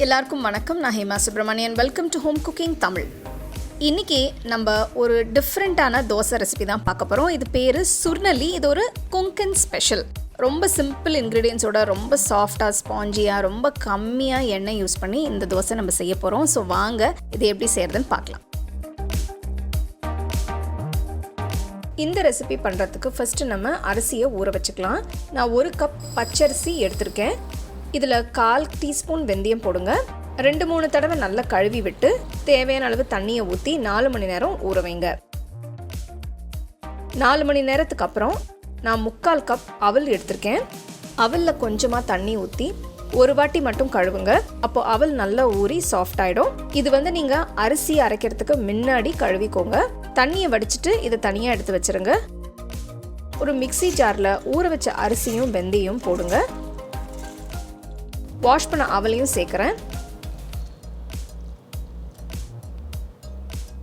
எல்லாருக்கும் வணக்கம். நான் Hema Subramanian. Welcome to home cooking Tamil. இன்றைக்கி நம்ம ஒரு டிஃப்ரெண்ட்டான தோசை ரெசிபி தான் பார்க்க போகிறோம். இது பேர் சுர்னலி. இது ஒரு கொங்கன் ஸ்பெஷல். ரொம்ப சிம்பிள் இன்க்ரீடியன்ஸோட ரொம்ப சாஃப்டாக ஸ்பாஞ்சியாக ரொம்ப கம்மியாக எண்ணெய் யூஸ் பண்ணி இந்த தோசை நம்ம செய்ய போகிறோம். ஸோ வாங்க இது எப்படி செய்கிறதுன்னு பார்க்கலாம். இந்த ரெசிபி பண்ணுறதுக்கு ஃபஸ்ட்டு நம்ம அரிசியை ஊற வச்சுக்கலாம். நான் 1 கப் பச்சரிசி எடுத்திருக்கேன். இதில் 1/4 டீஸ்பூன் வெந்தயம் போடுங்க. 2-3 தடவை நல்லா கழுவி விட்டு தேவையான அளவு தண்ணியை ஊற்றி 4 மணி நேரம் ஊற வைங்க. 4 மணி நேரத்துக்கு அப்புறம் நான் 3/4 கப் அவல் எடுத்திருக்கேன். அவலில் கொஞ்சமாக தண்ணி ஊற்றி ஒரு வாட்டி மட்டும் கழுவுங்க. அப்போது அவல் நல்லா ஊறி சாஃப்ட் ஆகிடும். இது நீங்கள் அரிசி அரைக்கிறதுக்கு முன்னாடி கழுவிக்கோங்க. தண்ணியை வடிச்சிட்டு இதை தனியாக எடுத்து வச்சுருங்க. ஒரு மிக்ஸி ஜாரில் ஊற வச்ச அரிசியும் வெந்தயம் போடுங்க. வாஷ் பண்ண அவலையும் சேர்க்குறேன்.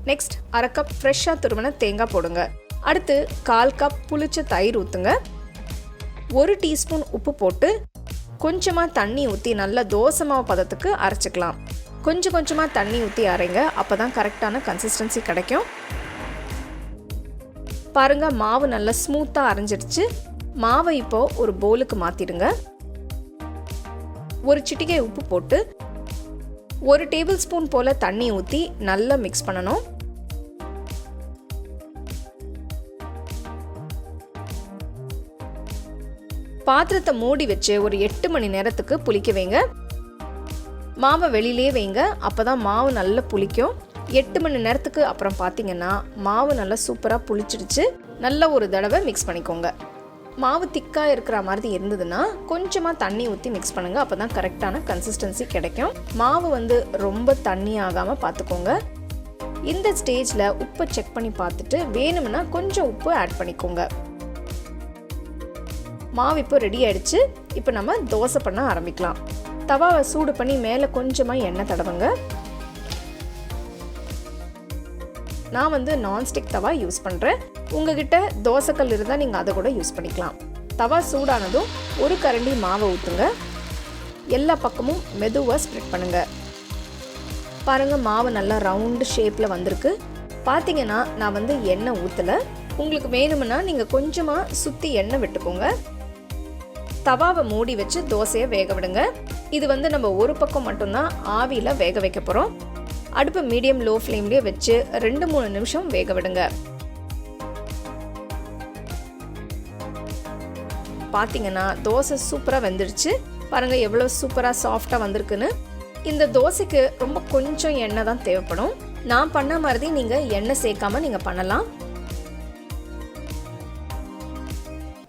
நெக்ஸ்ட் 1/2 கப் ஃப்ரெஷ்ஷாக துருவின தேங்காய் போடுங்க. அடுத்து 1/4 கப் புளிச்ச தயிர் ஊற்றுங்க. 1 டீஸ்பூன் உப்பு போட்டு கொஞ்சமாக தண்ணி ஊற்றி நல்லா தோசை மாவு பதத்துக்கு அரைச்சிக்கலாம். கொஞ்சமாக தண்ணி ஊற்றி அரைங்க. அப்போ தான் கரெக்டான கன்சிஸ்டன்சி கிடைக்கும். பாருங்கள், மாவு நல்லா ஸ்மூத்தாக அரைஞ்சிடுச்சு. மாவை இப்போது ஒரு பவுலுக்கு மாற்றிடுங்க. ஒரு சிட்டிகை உப்பு போட்டு 1 டேபிள் ஸ்பூன் போல் தண்ணி ஊற்றி நல்லா மிக்ஸ் பண்ணணும். பாத்திரத்தை மூடி வச்சு ஒரு 8 மணி நேரத்துக்கு புளிக்க வைங்க. மாவை வெளியிலே வைங்க. அப்போ தான் மாவு நல்லா புளிக்கும். 8 மணி நேரத்துக்கு அப்புறம் பார்த்தீங்கன்னா மாவு நல்லா சூப்பராக புளிச்சிடுச்சு. நல்லா ஒரு தடவை மிக்ஸ் பண்ணிக்கோங்க. மாவு திக்காக இருக்கிற மாதிரி இருந்ததுன்னா கொஞ்சமாக தண்ணி ஊற்றி மிக்ஸ் பண்ணுங்கள். அப்போ தான் கரெக்டான கன்சிஸ்டன்சி கிடைக்கும். மாவு ரொம்ப தண்ணி ஆகாமல் பார்த்துக்கோங்க. இந்த ஸ்டேஜில் உப்பை செக் பண்ணி பார்த்துட்டு வேணும்னா கொஞ்சம் உப்பு ஆட் பண்ணிக்கோங்க. மாவு இப்போ ரெடி ஆயிடுச்சு. இப்போ நம்ம தோசை பண்ண ஆரம்பிக்கலாம். தவாவை சூடு பண்ணி மேலே கொஞ்சமாக எண்ணெய் தடவுங்க. நான் நான்ஸ்டிக் தவா யூஸ் பண்ணுறேன். உங்ககிட்ட தோசைக்கல் இருந்தால் நீங்கள் அதை கூட யூஸ் பண்ணிக்கலாம். தவா சூடானதும் 1 கரண்டி மாவை ஊற்றுங்க. எல்லா பக்கமும் மெதுவாக ஸ்ப்ரெட் பண்ணுங்கள். பாருங்கள், மாவு நல்லா ரவுண்டு ஷேப்பில் வந்திருக்கு. பார்த்தீங்கன்னா நான் எண்ணெய் ஊற்றலை. உங்களுக்கு வேணும்னா நீங்கள் கொஞ்சமாக சுற்றி எண்ணெய் விட்டுக்கோங்க. தவாவை மூடி வச்சு தோசையை வேக விடுங்க. இது நம்ம ஒரு பக்கம் மட்டும்தான் ஆவியில் வேக வைக்க போகிறோம். அடுப்பு மீடியம் லோ ஃப்ளேம்லேயே வச்சு 2-3 நிமிஷம் வேக விடுங்க. பார்த்தீங்கன்னா தோசை சூப்பராக வெந்துடுச்சு. பாருங்கள் எவ்வளோ சூப்பராக சாஃப்டாக வந்திருக்குன்னு. இந்த தோசைக்கு ரொம்ப கொஞ்சம் எண்ணெய் தான் தேவைப்படும். நான் பண்ண மாதிரி நீங்கள் எண்ணெய் சேர்க்காமல் நீங்கள் பண்ணலாம்.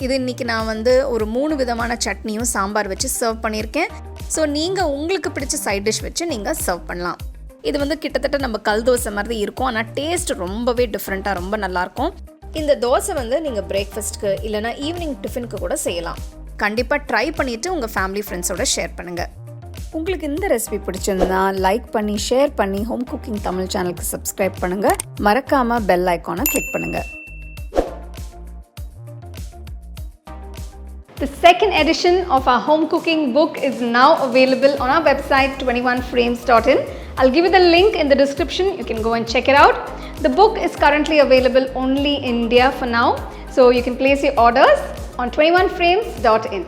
இது இன்றைக்கி நான் ஒரு 3 விதமான சட்னியும் சாம்பார் வச்சு சர்வ் பண்ணியிருக்கேன். ஸோ நீங்கள் உங்களுக்கு பிடிச்ச சைட் டிஷ் வச்சு நீங்கள் சர்வ் பண்ணலாம். இது கிட்டத்தட்ட நம்ம கல் தோசை மாதிரி இருக்கும். ஆனால் டேஸ்ட் ரொம்பவே டிஃப்ரெண்ட்டாக ரொம்ப நல்லாயிருக்கும். இந்த தோசை நீங்கள் பிரேக்ஃபாஸ்ட்டுக்கு இல்லைனா ஈவினிங் டிஃபனுக்கு கூட செய்யலாம். கண்டிப்பாக ட்ரை பண்ணிவிட்டு உங்கள் ஃபேமிலி ஃப்ரெண்ட்ஸோட ஷேர் பண்ணுங்கள். உங்களுக்கு இந்த ரெசிபி பிடிச்சிருந்தா லைக் பண்ணி ஷேர் பண்ணி ஹோம் குக்கிங் தமிழ் சேனலுக்கு சப்ஸ்கிரைப் பண்ணுங்கள். மறக்காமல் பெல் ஐக்கானை கிளிக் பண்ணுங்கள். The second edition of our home cooking book is now available on our website 21frames.in. I'll give you the link in the description. You can go and check it out. The book is currently available only in India for now, so you can place your orders on 21frames.in.